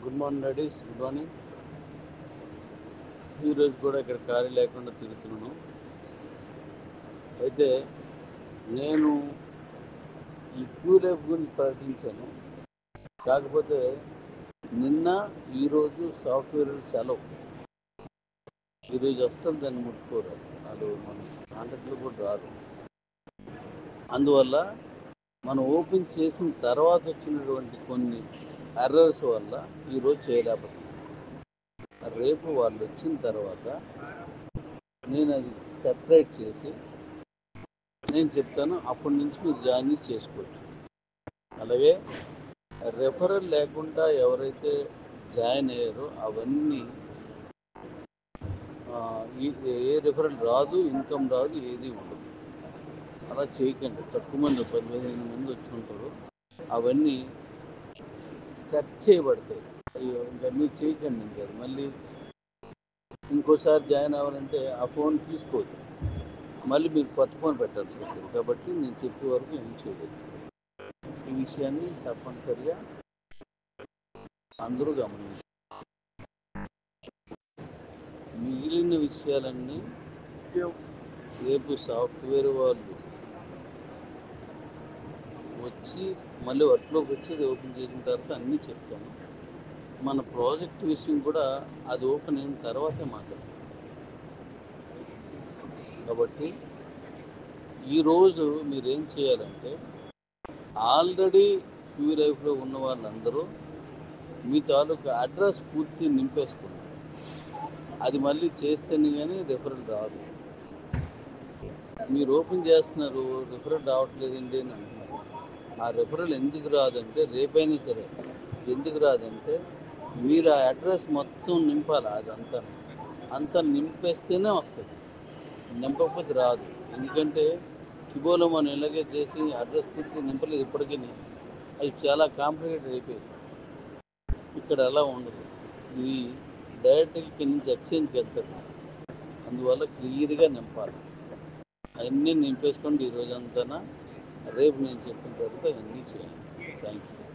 Good morning ladies, good morning. ఈరోజు కూడా ఇక్కడ ఖాళీ లేకుండా తిరుగుతున్నాను. అయితే నేను ఈ క్యూలైఫ్ గురించి ప్రకటించాను. కాకపోతే నిన్న ఈరోజు సాఫ్ట్వేర్ సెలవు. ఈరోజు అస్సలు దాన్ని ముట్టుకోరు, వాళ్ళు మన కాంటాక్ట్లు కూడా రారు. అందువల్ల మనం ఓపెన్ చేసిన తర్వాత వచ్చినటువంటి కొన్ని ఎర్రర్స్ వల్ల ఈరోజు చేయలేకపోతున్నాను. రేపు వాళ్ళు వచ్చిన తర్వాత నేను అది సెపరేట్ చేసి నేను చెప్తాను, అప్పటి నుంచి మీరు జాయిన్ చేసుకోవచ్చు. అలాగే రెఫరల్ లేకుండా ఎవరైతే జాయిన్ అయ్యారో అవన్నీ ఏ రెఫరల్ రాదు, ఇన్కమ్ రాదు, ఏది ఉండదు. అలా చేయకండి. తక్కువ మంది 15 మంది వచ్చి ఉంటారు, అవన్నీ సెట్ చేయబడతాయి. అయ్యో ఇంకా మీరు చేయకండి. ఇంకా మళ్ళీ ఇంకోసారి జాయిన్ అవ్వాలంటే ఆ ఫోన్ తీసుకోవద్దు, మళ్ళీ మీరు కొత్త ఫోన్ పెట్టాల్సి వస్తుంది. కాబట్టి నేను చెప్పే వరకు ఏం చేయలేదు. ఈ విషయాన్ని తప్పనిసరిగా అందరూ గమనించారు. మిగిలిన విషయాలన్నీ రేపు సాఫ్ట్వేర్ వాళ్ళు వచ్చి మళ్ళీ వర్క్లోకి వచ్చి అది ఓపెన్ చేసిన తర్వాత అన్నీ చెప్తాను. మన ప్రాజెక్ట్ విషయం కూడా అది ఓపెన్ అయిన తర్వాతే మాట్లాడతాం. కాబట్టి ఈరోజు మీరేం చేయాలంటే, ఆల్రెడీ క్యూ లైఫ్లో ఉన్న వాళ్ళందరూ మీ తాలూకా అడ్రస్ పూర్తి నింపేసుకున్నారు. అది మళ్ళీ చేస్తేనే కానీ రెఫరల్ రాదు. మీరు ఓపెన్ చేస్తున్నారు, రెఫరల్ రావట్లేదండి అని అంటున్నారు. ఆ రెఫరల్ ఎందుకు రాదంటే, రేపైనా సరే ఎందుకు రాదంటే, మీరు ఆ అడ్రస్ మొత్తం నింపాలి. అంతా నింపేస్తేనే వస్తుంది, నింపకపోతే రాదు. ఎందుకంటే కిబోలో మనం ఇలాగే చేసి అడ్రస్ పూర్తి నింపలేదు ఇప్పటికీ. అది చాలా కాంప్లికేటెడ్ అయిపోయింది. ఇక్కడ అలా ఉండదు. ఇది డైరెక్ట్గా కింద నుంచి ఎక్స్చేంజ్కి వెళ్తుంది. అందువల్ల క్లియర్గా నింపాలి. అవన్నీ నింపేసుకోండి ఈ రోజంతా. రేపు నేను చెప్పిన తర్వాత అవన్నీ చేయండి. Thank you.